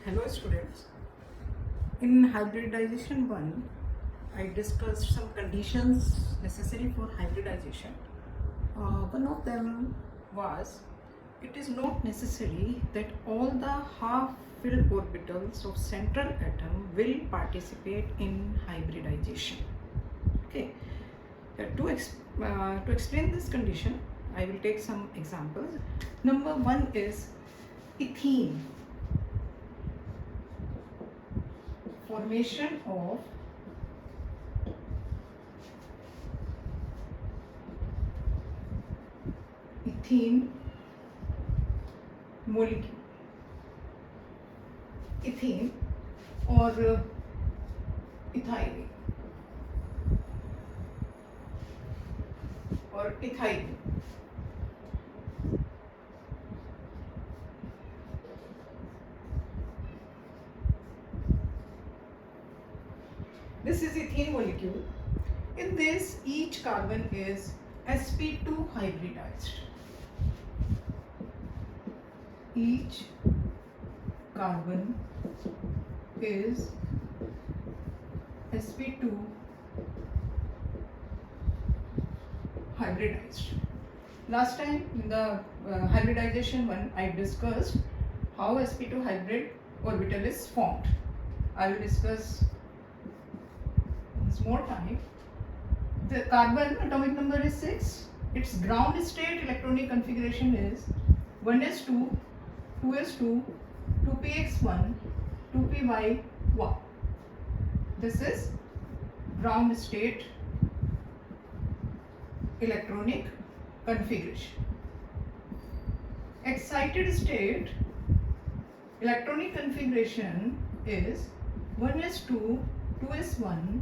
Hello students. In hybridization 1, I discussed some conditions necessary for hybridization. One of them was it is not necessary that all the half-filled orbitals of central atom will participate in hybridization. Okay. To explain this condition, I will take some examples. Number one is ethene. Formation of ethene molecule, ethene or ethylene or ethylene. This is ethene molecule. In this, each carbon is sp2 hybridized. Each carbon is sp2 hybridized. Last time in the hybridization one, I discussed how sp2 hybrid orbital is formed. I will discuss more time. The carbon atomic number is 6. Its ground state electronic configuration is 1s2, 2s2, 2px1, 2py1. This is ground state electronic configuration. Excited state electronic configuration is 1s2, 2s1,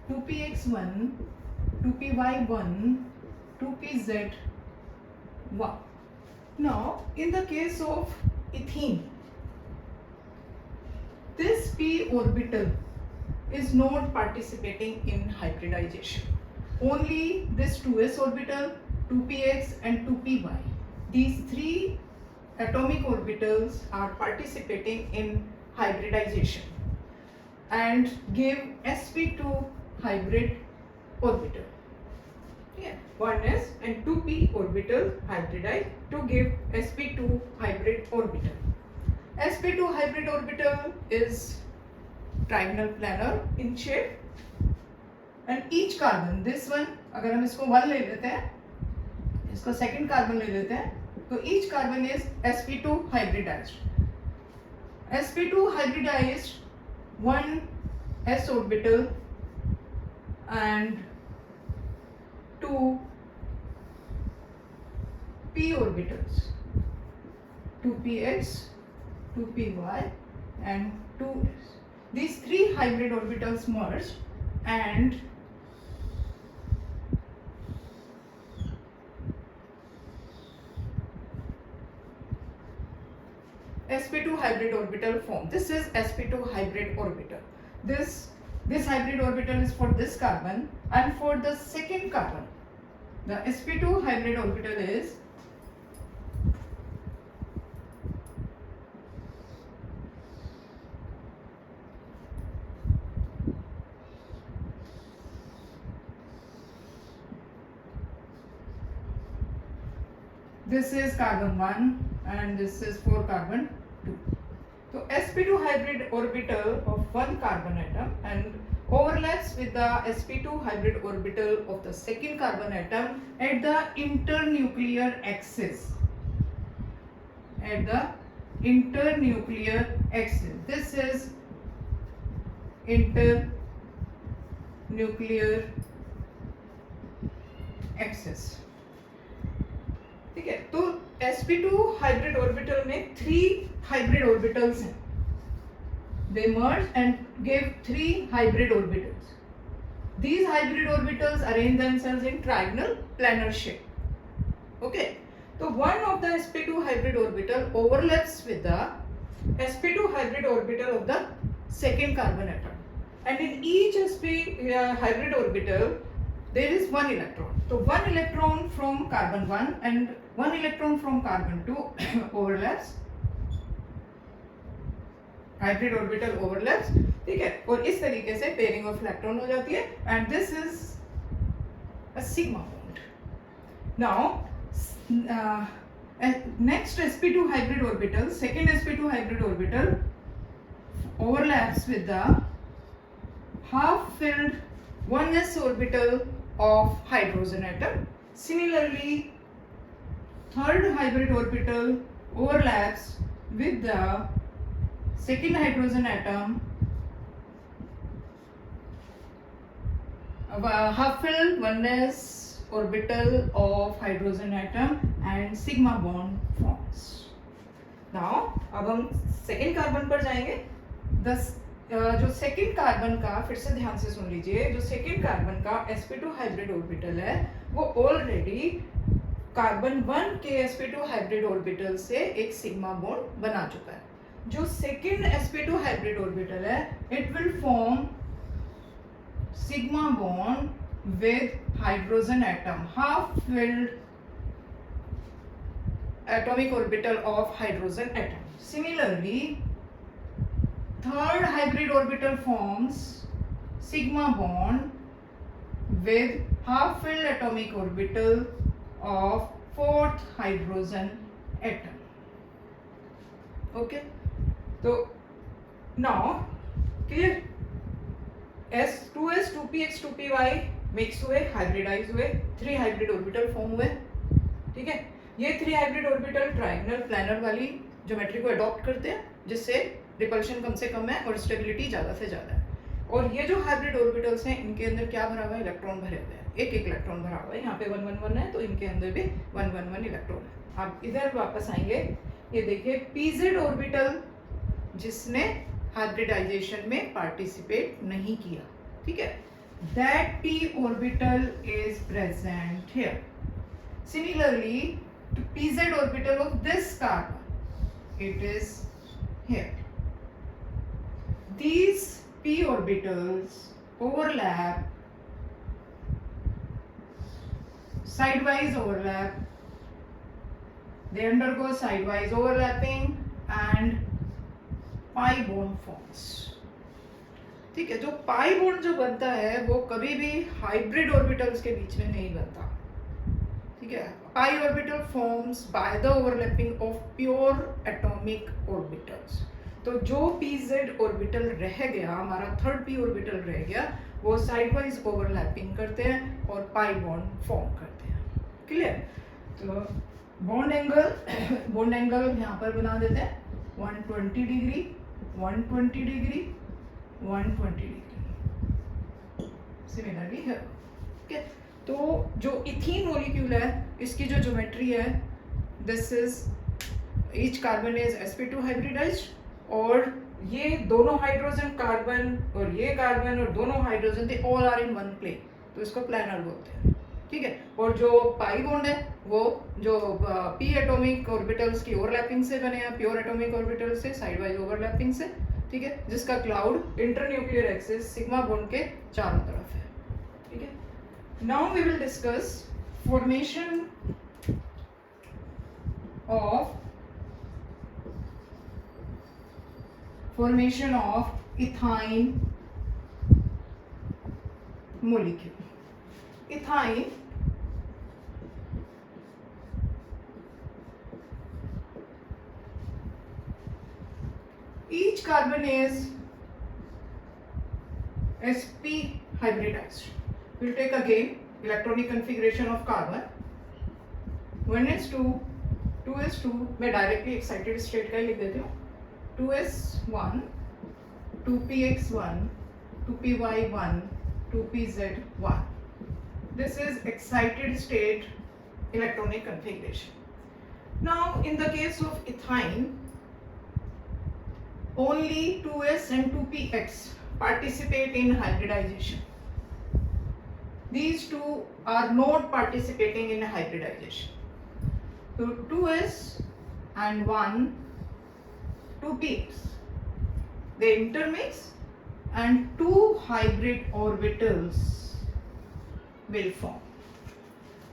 2px1, 2py1, 2pz1. Now, in the case of ethene, this p orbital is not participating in hybridization. Only this 2s orbital, 2px and 2py. These three atomic orbitals are participating in hybridization and give sp2 hybrid orbital. Yeah. 1s and 2p orbital hybridize to give sp2 hybrid orbital. sp2 hybrid orbital is trigonal planar in shape, and each carbon, this one, अगर हम इसको 1 ले लेते हैं, इसको second carbon ले लेते हैं, तो each carbon is sp2 hybridized. sp2 hybridized 1 s orbital and 2 p orbitals, 2px, 2py and 2s. These three hybrid orbitals merge and sp2 hybrid orbital form. This is sp2 hybrid orbital. This hybrid orbital is for this carbon, and for the second carbon, the sp2 hybrid orbital is this is carbon 1 and this is for carbon 2. So sp2 hybrid orbital of one carbon atom and overlaps with the sp2 hybrid orbital of the second carbon atom at the internuclear axis. At the internuclear axis. This is internuclear axis. ठीक है, तो sp2 hybrid orbital में 3 hybrid orbitals हैं. They merge and gave 3 hybrid orbitals. These hybrid orbitals arrange themselves in trigonal planar shape. Okay, so one of the sp2 hybrid orbital overlaps with the sp2 hybrid orbital of the second carbon atom, and in each sp hybrid orbital there is one electron. So one electron from carbon 1 and one electron from carbon 2 overlaps hybrid orbital overlaps, ठीक है, और इस तरीके से pairing of electron हो जाती है and this is a sigma bond. Now next sp2 hybrid orbital, second sp2 hybrid orbital overlaps with the half filled 1s orbital of hydrogen atom. Similarly, third hybrid orbital overlaps with the second hydrogen atom, half filled 1s orbital of hydrogen atom and sigma bond forms. Now अब हम second carbon पर जाएंगे. जो second carbon का, फिर से ध्यान से सुन लीजिए, जो सेकेंड कार्बन का sp2 हाइब्रिड ऑर्बिटल है वो ऑलरेडी कार्बन 1 के sp2 हाइब्रिड ऑर्बिटल से एक सिग्मा बॉन्ड बना चुका है. जो सेकेंड sp2 हाइब्रिड ऑर्बिटल है it will form sigma bond with hydrogen atom, half filled atomic orbital of hydrogen atom. Similarly, third hybrid orbital forms sigma bond with half filled atomic orbital of fourth hydrogen atom. Okay, so now clear. S2s 2px 2py mix हुए, hybridise हुए, 3 hybrid orbital form हुए, ठीक है. ये 3 hybrid orbital triangular planner वाली geometry को adopt करते हैं जिससे रिपल्शन कम से कम है और स्टेबिलिटी ज़्यादा से ज़्यादा है. और ये जो हाइब्रिड ऑर्बिटल्स हैं इनके अंदर क्या भरा हुआ है, इलेक्ट्रॉन भरे हुए हैं, एक एक इलेक्ट्रॉन भरा हुआ है. यहाँ पे 1 1 1 है तो इनके अंदर भी 1 1 1 इलेक्ट्रॉन है. आप इधर वापस आएंगे, ये देखिए pz ऑर्बिटल जिसने हाइब्रिडाइजेशन में पार्टिसिपेट नहीं किया, ठीक है, that p orbital is present here. Similarly, to pz orbital of this carbon, it is here. These p orbitals overlap, sidewise overlap, they undergo sidewise overlapping and pi bond forms. ठीक है, जो pi bond जो बनता है वो कभी भी hybrid orbitals के बीच में नहीं बनता, ठीक है. Pi orbital forms by the overlapping of pure atomic orbitals. तो जो pz ऑर्बिटल रह गया, हमारा थर्ड p ऑर्बिटल रह गया, वो साइडवाइज ओवरलैपिंग करते हैं और पाई बॉन्ड फॉर्म करते हैं. क्लियर. तो बॉन्ड एंगल यहाँ पर बना देते हैं 120 डिग्री, 120 डिग्री, 120 डिग्री. सिमिलरली है, ठीक है. तो जो इथीन मॉलिक्यूल है इसकी जो ज्योमेट्री है, this is each carbon is sp2 hybridised, और ये दोनों हाइड्रोजन कार्बन और ये कार्बन और दोनों hydrogen they all are in one plane, तो इसको प्लानर बोलते हैं, ठीक है. और जो पाई बॉन्ड है वो जो p एटॉमिक ऑर्बिटल्स की ओवरलैपिंग से बने हैं, प्योर एटॉमिक ऑर्बिटल से साइडवाइज ओवरलैपिंग से, ठीक है, जिसका cloud internuclear axis sigma bond के चारों तरफ है, ठीक है. Now we will discuss formation of ethyne molecule. Ethyne each carbon is sp hybridized. We'll take again electronic configuration of carbon. 1s2 2s2 मैं डायरेक्टली एक्साइटेड स्टेट का ही लिख देती हूँ. 2s1 2px1 2py1 2pz1. This is excited state electronic configuration. Now in the case of ethyne, only 2s and 2px participate in hybridization. These two are not participating in hybridization. So 2s and 2px, they intermix and two hybrid orbitals will form.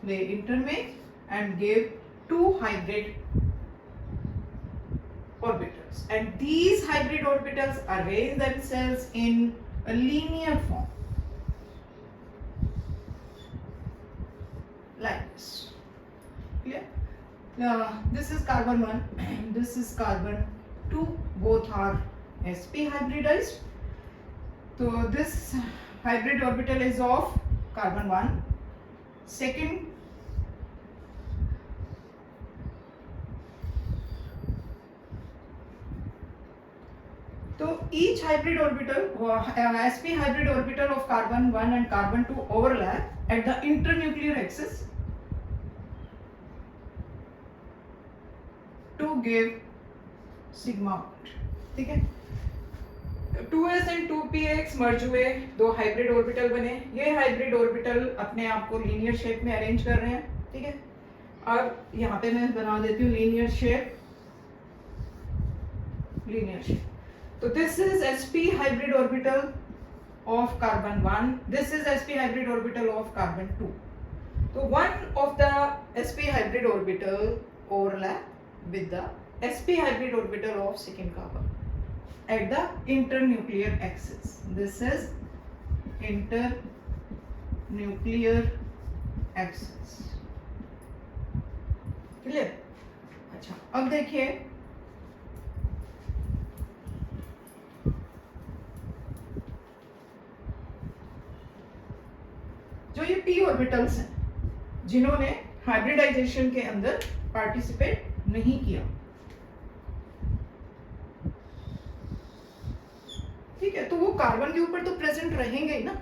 They intermix and give two hybrid orbitals. orbitals, and these hybrid orbitals arrange themselves in a linear form like this. Clear? This is carbon 1, this is carbon 2, both are sp hybridized. So this hybrid orbital is of carbon 1. Second, so each hybrid orbital, sp hybrid orbital of carbon 1 and carbon 2 overlap at the internuclear axis to give sigma bond. ठीक है, 2s and 2px मर्ज हुए, दो hybrid orbital बने. ये hybrid orbital अपने आप को linear shape में अरेंज कर रहे हैं. ठीक है, अब यहाँ पे मैं बना देती हूँ लीनियर शेप. तो this is sp hybrid orbital of carbon 1, this is sp hybrid orbital of carbon 2. So one of the sp hybrid orbital overlap with the sp hybrid orbital of second carbon at the internuclear axis. This is internuclear axis. Clear? अच्छा, अब देखिए जो ये p orbitals हैं जिन्होंने hybridisation के अंदर participate नहीं किया. ठीक है, तो वो कार्बन के ऊपर तो प्रेजेंट रहेंगे ही ना.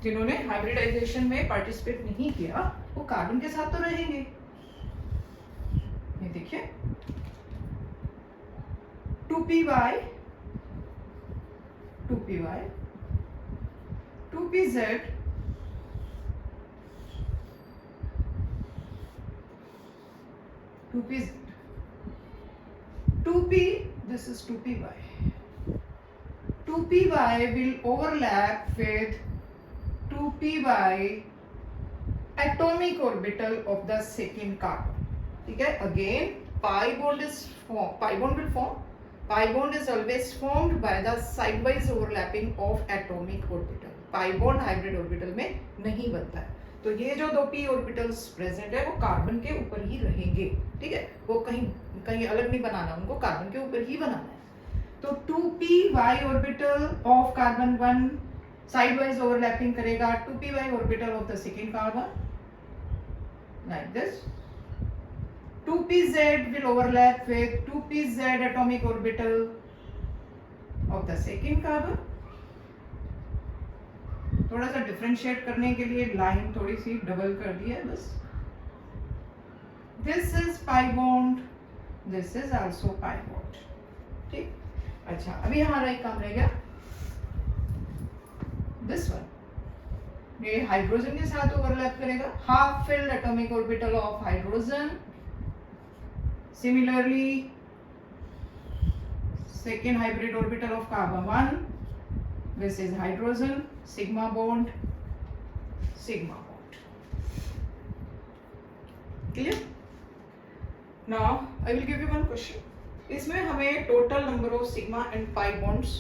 जिन्होंने हाइब्रिडाइजेशन में पार्टिसिपेट नहीं किया वो कार्बन के साथ तो रहेंगे. ये देखिए 2py 2py 2pz 2pz 2p, this is 2py. 2py will overlap with 2py atomic orbital of the second carbon. ठीक है, again pi bond is formed, pi bond will form. Pi bond is always formed by the sidewise overlapping of atomic orbital. Pi bond hybrid orbital में नहीं बनता है. तो ये जो दो p ऑर्बिटल्स प्रेजेंट है वो कार्बन के ऊपर ही रहेंगे. ठीक है, वो कहीं अलग नहीं बनाना, उनको कार्बन के ऊपर ही बनाना है. तो 2py orbital of carbon 1 sideways overlapping करेगा 2py orbital of the second carbon like this. 2pz will overlap with 2pz atomic orbital of the second carbon. थोड़ा सा डिफरेंशिएट करने के लिए लाइन थोड़ी सी डबल कर दी है बस. This is pi bond, this is also pi bond. ठीक, अच्छा अभी हमारा एक काम रह गया दिस वन. ये हाइड्रोजन के साथ ओवरलैप करेगा. Half filled atomic orbital of hydrogen. Similarly second hybrid orbital of carbon 1, this is hydrogen, sigma bond, sigma bond. Clear? Now I will give you one question. इसमें हमें total number of sigma and pi bonds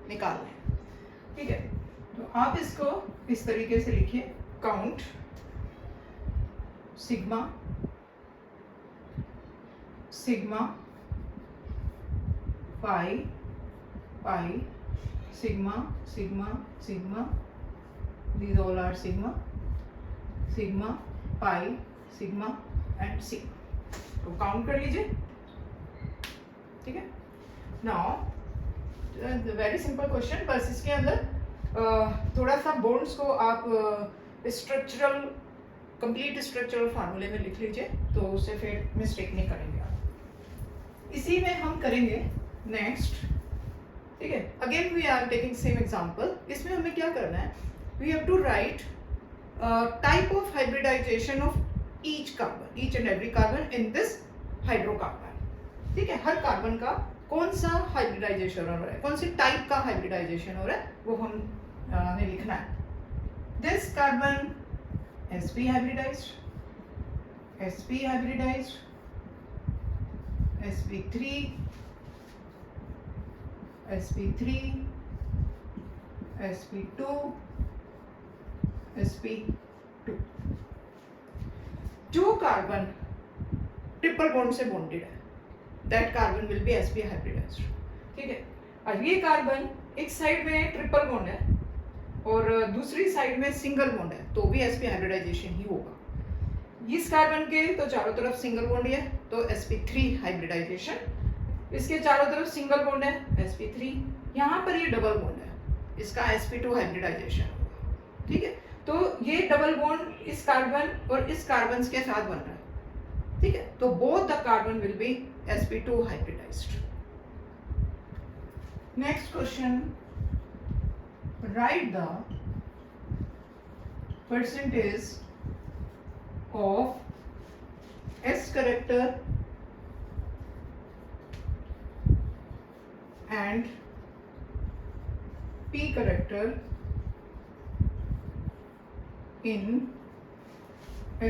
निकालने हैं. ठीक है, तो आप इसको इस तरीके से लिखिए. Count sigma sigma pi pi sigma sigma sigma, these all are sigma sigma pi sigma and sigma. तो काउंट कर लीजिए. ठीक है, नाउ वेरी सिंपल क्वेश्चन. बस इसके अंदर थोड़ा सा बॉन्ड्स को आप स्ट्रक्चरल कंप्लीट स्ट्रक्चरल फार्मूले में लिख लीजिए तो उससे फिर मिस्टेक नहीं करेंगे आप. इसी में हम करेंगे नेक्स्ट. ठीक है, again we are taking same example. इसमें हमें क्या करना है, we have to write type of hybridisation of each carbon, each and every carbon in this hydrocarbon. ठीक है, हर कार्बन का कौन सा हाइब्रिडाइजेशन हो रहा है, कौन सी टाइप का हाइब्रिडाइजेशन हो रहा है वो हमें लिखना है. This carbon sp hybridized, sp hybridized, sp3, sp3, sp2, sp2। जो कार्बन ट्रिपल बॉन्ड से बॉन्डेड है that carbon will be sp hybridised. ठीक है, और ये कार्बन एक साइड में ट्रिपल बॉन्ड है और दूसरी साइड में सिंगल बॉन्ड है, तो भी sp हाइब्रिडाइजेशन ही होगा। इस कार्बन के तो चारों तरफ सिंगल बॉन्ड है तो sp3 हाइब्रिडाइजेशन, इसके चारों तरफ सिंगल बॉन्ड है sp3, यहाँ पर ये डबल बॉन्ड है, इसका sp2 हाइब्रिडाइजेशन होगा। ठीक है, तो ये डबल बॉन्ड इस कार्बन और इस कार्बन के साथ बन रहा है। ठीक है, तो both the carbon will be sp2 hybridised. Next question, right the percentage of S character and P character in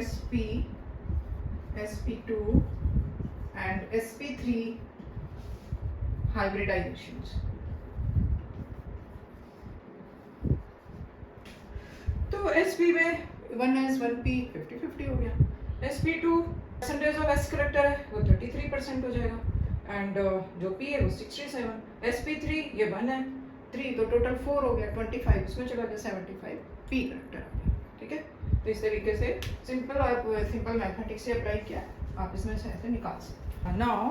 sp, sp2 and sp3 hybridizations। तो sp में 1s 1p 50-50 हो गया, sp2 percentage of s character है वो 33% हो जाएगा and जो p है वो 67, sp3 ये 1 है 3 तो टोटल 4 हो गया 25, उसमें चला गया 75 p करेक्टर आ गया। ठीक है, तो इस तरीके से सिंपल मैथमेटिक्स से अप्लाई किया आप इसमें से ऐसे निकाल सकते। Now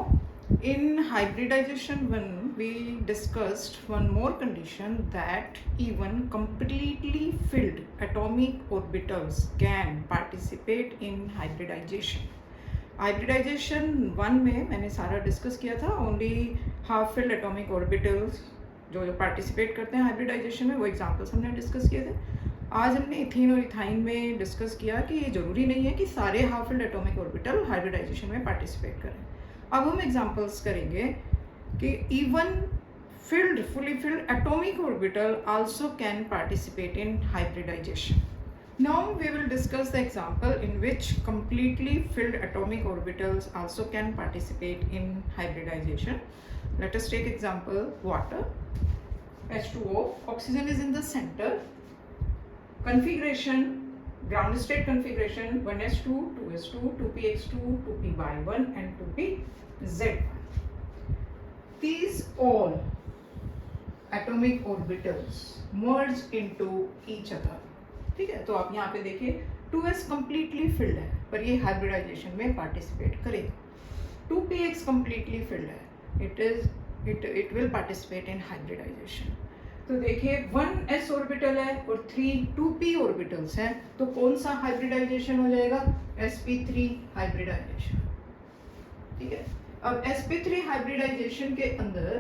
in hybridization 1 we discussed one more condition that even completely filled atomic orbitals can participate in hybridization। hybridization 1 में मैंने सारा डिस्कस किया था, only half filled atomic orbitals जो पार्टिसिपेट करते हैं हाइब्रिडाइजेशन में वो एग्जांपल्स हमने डिस्कस किए थे। आज हमने इथीन और इथाइन में डिस्कस किया कि ये जरूरी नहीं है कि सारे half filled atomic orbital hybridisation में पार्टिसिपेट करें। अब हम एग्जांपल्स करेंगे कि even filled fully filled atomic orbital also can participate in hybridisation. Now we will discuss the example in which completely filled atomic orbitals also can participate in hybridization। Let us take example water, H2O, oxygen is in the center, configuration ground state configuration 1s2, 2s2, 2px2, 2py1 and 2pz1। These all atomic orbitals merge into each other। ठीक है, तो आप यहाँ पे देखिए 2s completely filled है पर ये हाइब्रिडाइजेशन में पार्टिसिपेट करेगा, 2px completely filled है, it will participate in hybridization। तो देखिए 1s ऑर्बिटल है और 2p ऑर्बिटल्स हैं, तो कौन सा हाइब्रिडाइजेशन हो जाएगा, sp3 हाइब्रिडाइजेशन। ठीक है, अब sp3 हाइब्रिडाइजेशन के अंदर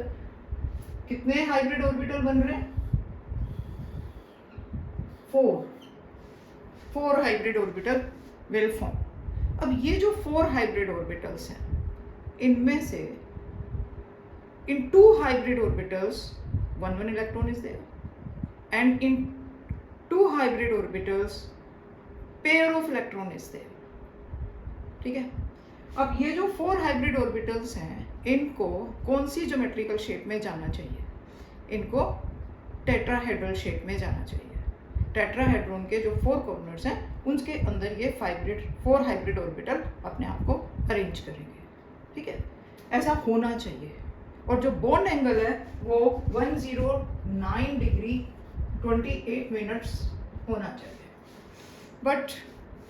कितने हाइब्रिड ऑर्बिटल बन रहे हैं, 4 हाइब्रिड ऑर्बिटल विल फॉर्म। अब ये जो 4 हाइब्रिड ऑर्बिटल्स हैं इनमें से in 2 hybrid orbitals 1 electron is there and in 2 hybrid orbitals pair of electron is there। ठीक है, अब ये जो 4 हाइब्रिड ऑर्बिटल्स हैं इनको कौन सी ज्योमेट्रिकल शेप में जाना चाहिए, इनको टेट्राहेड्रल शेप में जाना चाहिए। टेट्राहेड्रॉन के जो 4 कॉर्नर्स हैं उनके अंदर ये 4 हाइब्रिड ऑर्बिटल अपने आप को अरेंज करेंगे। ठीक है, ऐसा होना चाहिए और जो बॉन्ड एंगल है वो 109 डिग्री 28 मिनट्स होना चाहिए, बट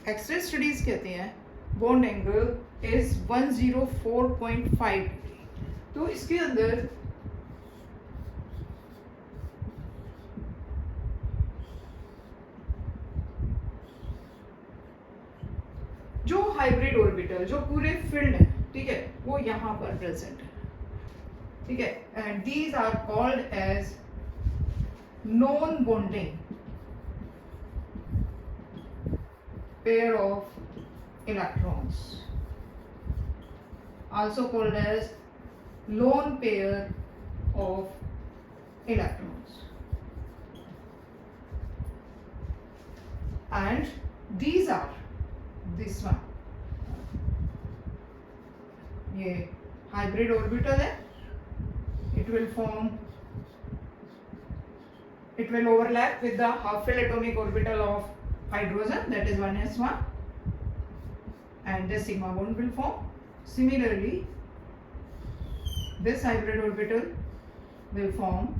एक्सरे स्टडीज कहते हैं बॉन्ड एंगल इज 104.5 डिग्री। तो इसके अंदर जो हाइब्रिड ऑर्बिटल जो पूरे फील्ड है, ठीक है, वो यहाँ पर प्रेजेंट है। ठीक है, and these are called as non bonding pair of electrons, also called as lone pair of electrons, and these are this one, ये hybrid orbital है, it will form it will overlap with the half-filled atomic orbital of hydrogen, that is 1s1, and this sigma bond will form. Similarly, this hybrid orbital will form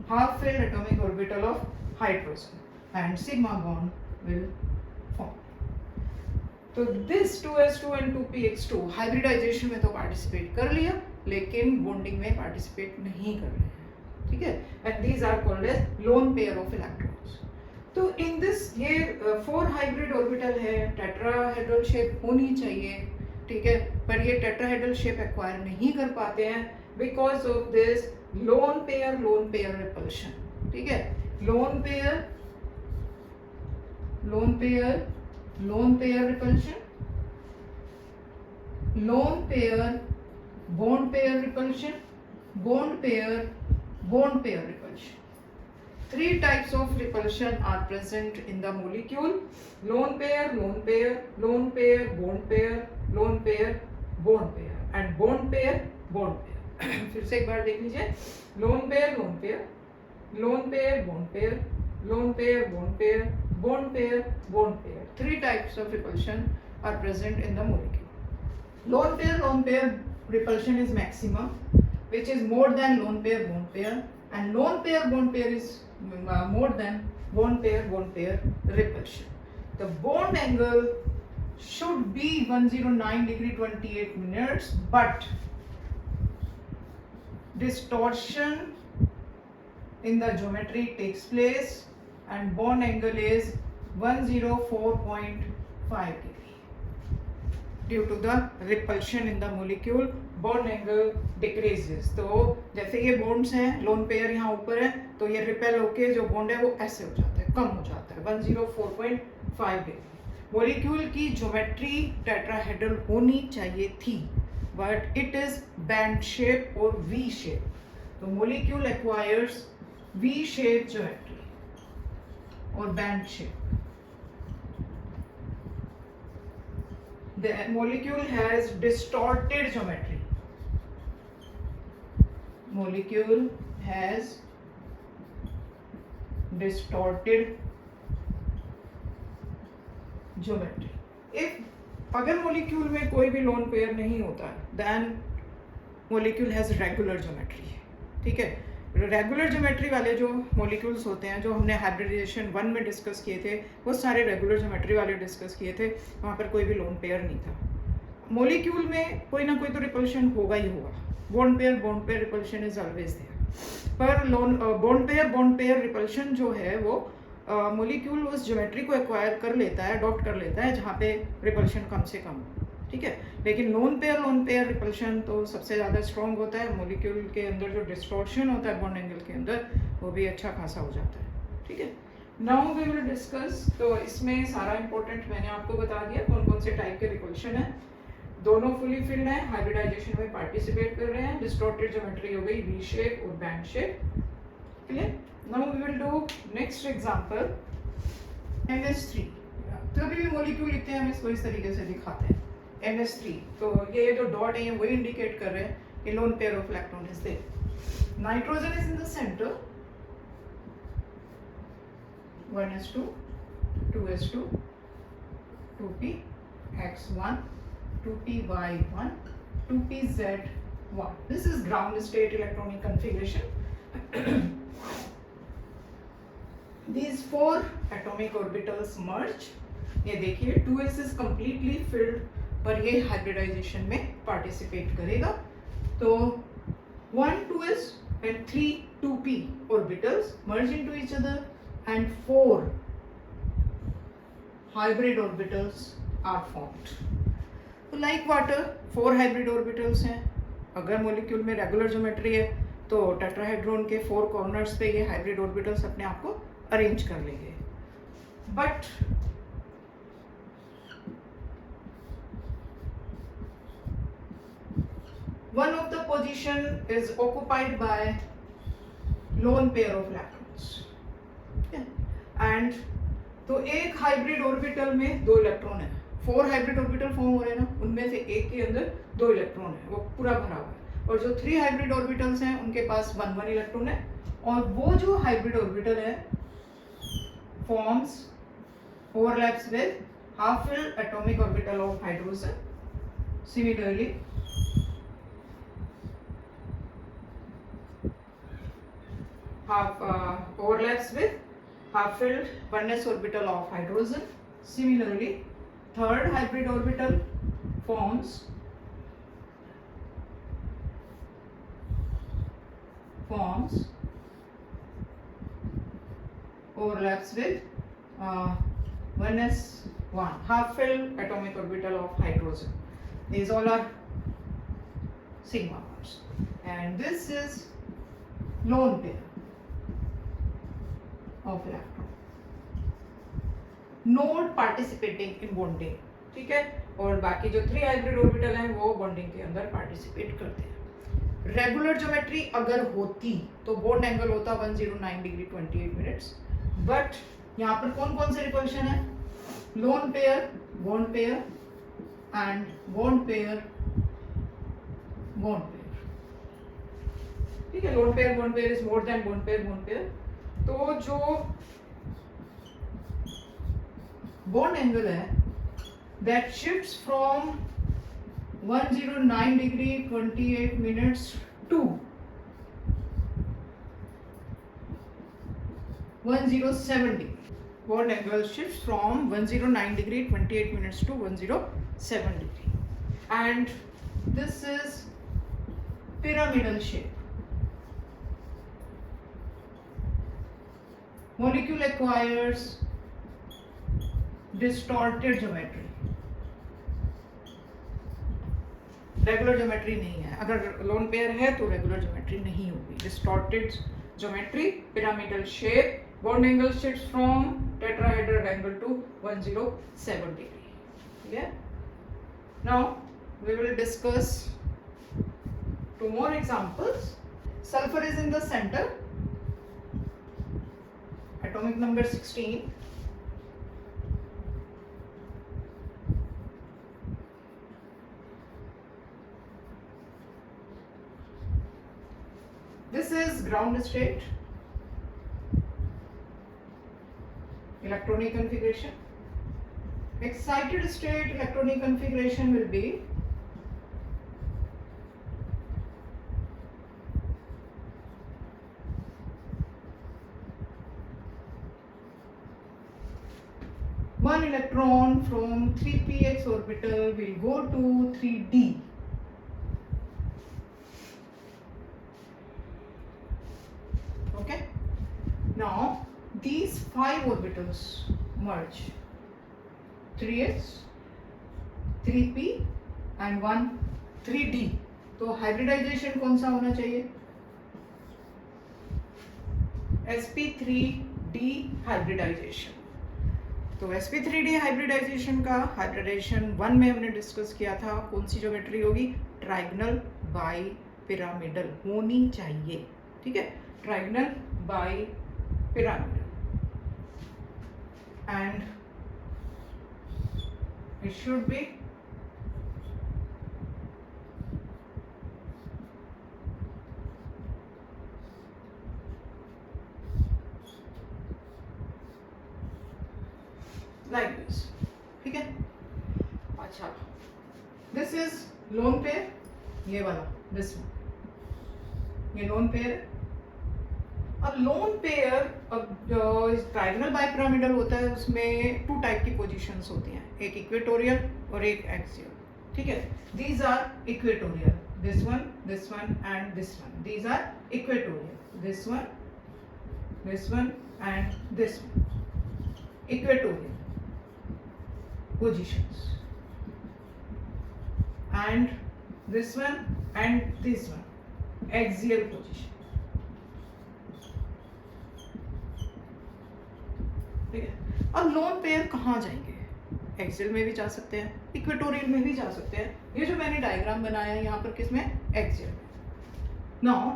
half-filled atomic orbital of hydrogen and sigma bond will form. तो this 2s2 and 2px2 hybridisation में तो participate कर लिया, लेकिन bonding में participate नहीं कर रहे हैं, ठीक है, and these are called as lone pair of electrons. तो इन दिस ये 4 हाइब्रिड ऑर्बिटल है, टेट्राहेड्रल शेप होनी चाहिए, ठीक है, पर ये टेट्राहेड्रल शेप एक्वायर नहीं कर पाते हैं because of this lone pair repulsion, ठीक है. Lone pair repulsion, lone pair bond pair repulsion, bond pair repulsion. 3 types of repulsion are present in the molecule: lone pair, bond pair, and bond pair. फिर से एक बार देख लीजिए, lone pair, bond pair, bond pair. 3 types of repulsion are present in the molecule. Lone pair repulsion is maximum, which is more than lone pair, and lone pair, bond pair is more than bond pair repulsion. The bond angle should be 109 degree 28 minutes, but distortion in the geometry takes place and bond angle is 104.5 degree. Due to the repulsion in the molecule, bond angle decreases. तो जैसे ये bonds हैं, lone pair यहाँ ऊपर है, तो ये repel होके जो bond है वो ऐसे हो जाता है, कम हो जाता है, 104.5 degree. Molecule की geometry tetrahedral होनी चाहिए थी, but it is band shape or V shape. तो molecule acquires V shape geometry or band shape. The molecule has distorted geometry. Molecule has distorted geometry. If अगर molecule में कोई भी lone pair नहीं होता, then molecule has regular geometry, ठीक है. Regular geometry वाले जो मॉलिक्यूल्स होते हैं, जो हमने हाइब्रिडाइजेशन 1 में डिस्कस किए थे, वो सारे रेगुलर ज्योमेट्री वाले डिस्कस किए थे, वहाँ पर कोई भी लोन पेयर नहीं था. मॉलिक्यूल में कोई ना कोई तो रिपल्शन होगा ही होगा. Bond pair repulsion is always there, पर बॉन्ड पेयर रिपल्शन जो है वो मॉलिक्यूल उस ज्योमेट्री को एक्वायर कर लेता है, अडॉप्ट कर लेता है जहाँ पे रिपल्शन कम से कम, ठीक है. लेकिन लोन पेयर रिपल्शन तो सबसे ज़्यादा स्ट्रॉन्ग होता है. मॉलिक्यूल के अंदर जो डिस्टॉर्शन होता है बॉन्ड एंगल के अंदर, वो भी अच्छा खासा हो जाता है, ठीक है. Now we will discuss. तो इसमें सारा इंपॉर्टेंट मैंने आपको बता दिया कौन कौन से टाइप के रिपल्शन है. दोनों फुली फिल्ड हैं, हाइब्रिडाइजेशन में पार्टिसिपेट कर रहे हैं. डिस्टॉर्टेड ज्योमेट्री हो गई वी शेप और bent shape, clear. Now we will do next example NH3. तो अभी भी मॉलिक्यूल लिखते हैं हम इसको इस तरीके से दिखाते हैं NH3. तो ये जो डॉट है वही इंडिकेट कर रहे हैं कि lone pair of electron is there. Nitrogen is in the centre, 1s2, 2s2, 2px1, 2py1, 2pz1. This is ground state electronic configuration. These 4 atomic orbitals merge. ये देखिए 2s is completely filled, पर ये hybridisation में participate करेगा. तो 1 2s and 3 2p orbitals merge into each other and 4 hybrid orbitals are formed. तो like water 4 hybrid orbitals हैं. अगर मॉलिक्यूल में रेगुलर ज्योमेट्री है तो टेट्राहेड्रॉन के 4 कॉर्नर्स पे ये हाइब्रिड ऑर्बिटल्स अपने आप को अरेंज कर लेंगे. But one of the position is occupied by lone pair of electrons, and तो एक हाइब्रिड ऑर्बिटल में 2 इलेक्ट्रॉन है. 4 हाइब्रिड ऑर्बिटल फॉर्म हो रहे हैं ना, उनमें से एक के अंदर 2 इलेक्ट्रॉन है, वो पूरा भरा हुआ है. और जो 3 हाइब्रिड ऑर्बिटल्स हैं उनके पास 1 इलेक्ट्रॉन है, और वो जो हाइब्रिड ऑर्बिटल है forms overlaps with half filled atomic orbital of hydrogen. Similarly, overlaps with half-filled 1s orbital of hydrogen. Similarly, third hybrid orbital forms overlaps with 1s1 half-filled atomic orbital of hydrogen. These all are sigma bonds, and this is lone pair of electron not participating in bonding. ठीक है, और बाकी जो 3 hybrid orbital हैं वो bonding के अंदर participate करते हैं. रेगुलर ज्योमेट्री अगर होती तो बॉन्ड एंगल होता 109 डिग्री 28 मिनट्स. बट यहाँ पर कौन कौन से रिपल्शन है? Lone pair, bond pair and bond pair, bond pair. ठीक है, lone pair bond pair is more than bond pair bond pair. तो जो बॉन्ड एंगल है that shifts from 109 degree 28 minutes to 107 degree. Bond angle shifts from 109 degree 28 minutes to 107 degree, and this is pyramidal shape. Molecule acquires distorted geometry. Regular geometry नहीं है. अगर lone pair है तो regular geometry नहीं होगी. Distorted geometry, pyramidal shape, bond angle shifts from tetrahedral angle to 107 degree. Yeah. Now we will discuss 2 more examples. Sulfur is in the center. Atomic number 16. This is ground state. Electronic configuration. Excited state electronic configuration will be one electron from 3px orbital will go to 3d. Okay. Now these 5 orbitals merge, 3s, 3p and 1 3d. तो hybridisation कौन सा होना चाहिए? sp3d hybridisation. तो sp3d hybridisation का hybridisation 1 में हमने discuss किया था. कौन सी ज्योमेट्री होगी? ट्राइगोनल बाई पिरामिडल होनी चाहिए. ठीक है, trigonal bi pyramidal. And it should be like this. ठीक है. अच्छा, this is lone pair. ये वाला, this one, ये lone pair है. अब लोन पेयर, अब ट्राइगोनल बाइपिरामिडल होता है, उसमें 2 टाइप की पोजीशंस होती हैं, एक इक्वेटोरियल और एक एक्सियल. ठीक है, these are equatorial. This one and this one. These are equatorial. This one and this one. Equatorial positions. And this one and this one axial position. ठीक है. अब लोन पेयर कहाँ जाएंगे? एक्सियल में भी जा सकते हैं, इक्वेटोरियल में भी जा सकते हैं. ये जो मैंने डायग्राम बनाया है यहाँ पर किसमें? एक्सियल में. नाउ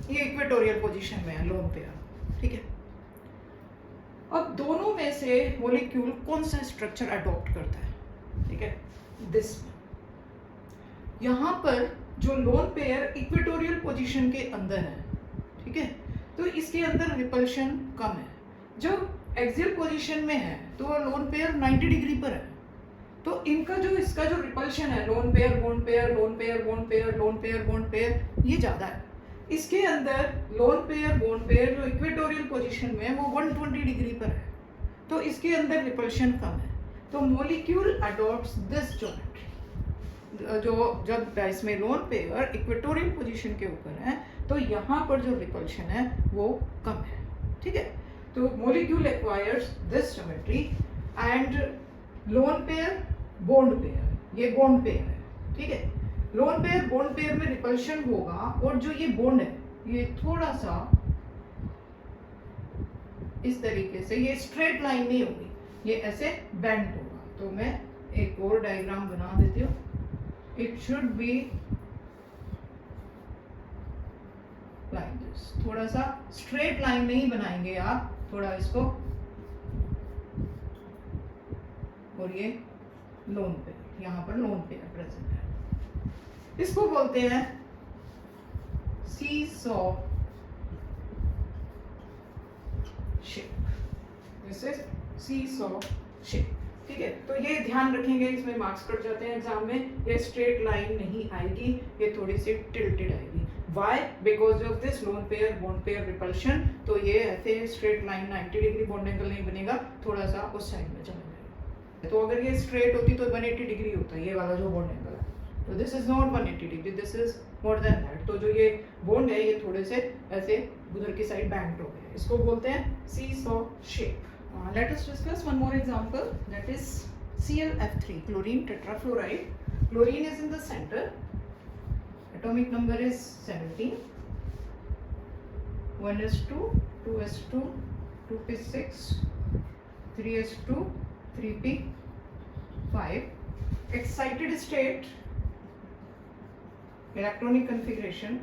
ये इक्वेटोरियल पोजीशन में है लोन पेयर, ठीक है। अब दोनों में से मॉलिक्यूल कौन सा स्ट्रक्चर अडॉप्ट करता है, ठीक है, दिस यहाँ पर जो लोन पेयर इक्वेटोरियल पोजीशन के अंदर है, ठीक है, तो इसके अंदर रिपल्शन कम है। जब एक्सियल पोजीशन में है तो लोन पेयर 90 डिग्री पर है, तो इनका जो इसका जो रिपल्शन है lone pair bond pair lone pair bond pair lone pair bond pair ये ज़्यादा है। इसके अंदर लोन पेयर बॉन्ड पेयर जो इक्वेटोरियल पोजीशन में है वो 120 डिग्री पर है, तो इसके अंदर रिपल्शन कम है। तो मॉलिक्यूल अडॉप्ट्स दिस ज्योमेट्री। जो जब इसमें लोन पेयर इक्वेटोरियल पोजीशन के ऊपर है तो यहाँ पर जो रिपल्शन है वो कम है, ठीक है। तो molecule acquires this geometry and loan pair bond pair, ये बॉन्ड पेयर है, ठीक है। लोन पेयर बॉन्ड पेयर में रिपल्शन होगा और जो ये बॉन्ड है ये थोड़ा सा इस तरीके से, ये स्ट्रेट लाइन नहीं होगी, ये ऐसे बेंड होगा। तो मैं एक और डायग्राम बना देती हूँ। It should be like this, थोड़ा सा स्ट्रेट लाइन नहीं बनाएंगे आप, थोड़ा इसको, और ये लोन पेयर, यहाँ पर लोन पेयर प्रेजेंट है। इसको बोलते हैं seesaw shape, this is seesaw shape, ठीक है। तो ये ध्यान रखेंगे, इसमें मार्क्स कट जाते हैं एग्जाम में। ये स्ट्रेट लाइन नहीं आएगी, ये थोड़ी सी टिल्टेड आएगी। Why? Because of this lone pair bond pair repulsion, तो ये ऐसे straight line 90 degree bond angle नहीं बनेगा, थोड़ा सा उस साइड में चला जाएगा। तो अगर ये स्ट्रेट होती तो 180 डिग्री होता है ये वाला जो बॉन्ड एंगल है। तो this is not 180 degree, this is more then that. तो जो ये बॉन्ड है ये थोड़े से ऐसे उधर की साइड बैंक्ड हो गए, इसको बोलते हैं seesaw shape. Let us discuss one more example, that is ClF3, chlorine tetrafluoride. Chlorine is in the center. Atomic number is 17. 1s2, 2s2, 2p6, 3s2, 3p5. Excited state, electronic configuration,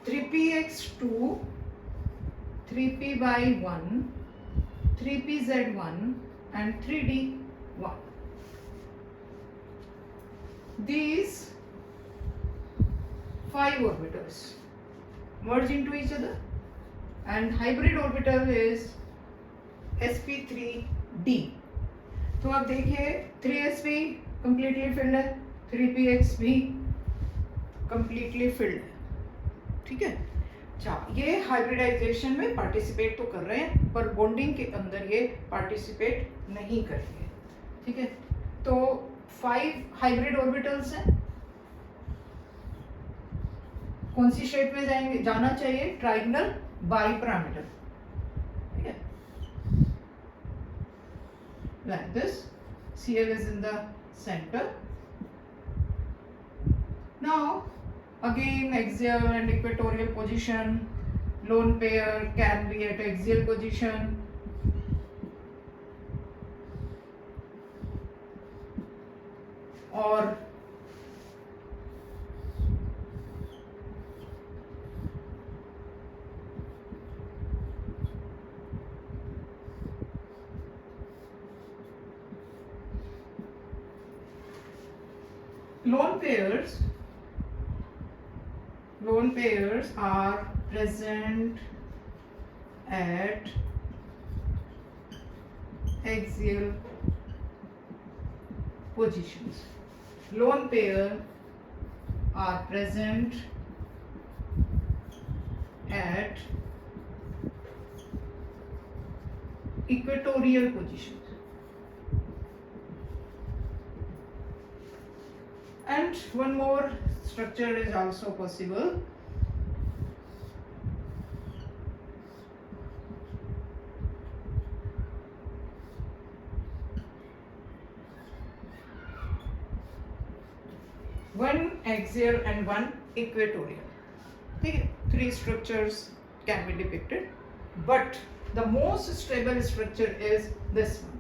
three px2, 3p/1, 3pz1 and 3d1. These 5 orbitals merge into each other and hybrid orbital is sp3d. तो आप देखिए 3sp completely filled है, 3px भी completely filled है, ठीक है। अच्छा, ये हाइब्रिडाइजेशन में पार्टिसिपेट तो कर रहे हैं पर बॉन्डिंग के अंदर ये पार्टिसिपेट नहीं करेंगे, ठीक है। तो 5 हाइब्रिड ऑर्बिटल्स हैं, कौन सी शेप में जाएंगे, जाना चाहिए ट्राइगोनल बाइपिरामिडल, ठीक है, like this. Cl is in the center. Now again axial and equatorial position, lone pair can be at axial position, or lone pairs are present at axial positions. Lone pair are present at equatorial positions. And one more structure is also possible. One axial and one equatorial. Okay, 3 structures can be depicted, but the most stable structure is this one.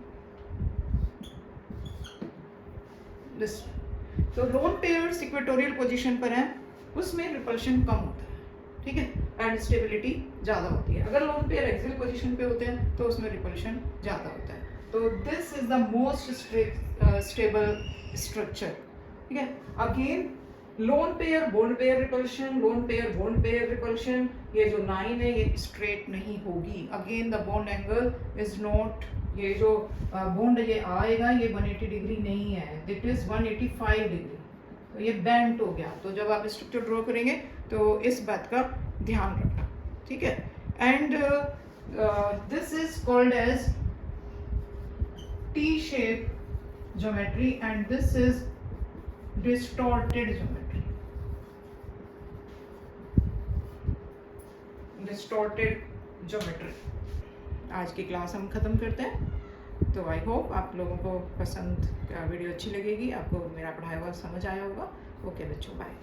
This. तो lone pairs equatorial position पर हैं, उसमें repulsion कम होता है, ठीक है, and stability ज़्यादा होती है। अगर लोन पेयर एक्सियल पोजीशन पे होते हैं तो उसमें रिपल्शन ज़्यादा होता है। तो this is the most stable structure, ठीक है। Again lone pair bond pair repulsion, lone pair bond pair repulsion, ये जो लाइन है ये स्ट्रेट नहीं होगी। Again the bond angle is not, ये जो बॉन्ड ये आएगा ये 180 डिग्री नहीं है, इट इज 185 डिग्री, तो ये बेंट हो गया। तो जब आप स्ट्रक्चर ड्रॉ करेंगे तो इस बात का ध्यान रखना, ठीक है। And this is called as T shape geometry and this is distorted geometry, distorted geometry. आज की क्लास हम ख़त्म करते हैं। तो आई होप आप लोगों को पसंद वीडियो अच्छी लगेगी, आपको मेरा पढ़ाया हुआ समझ आया होगा। ओके बच्चों, बाय।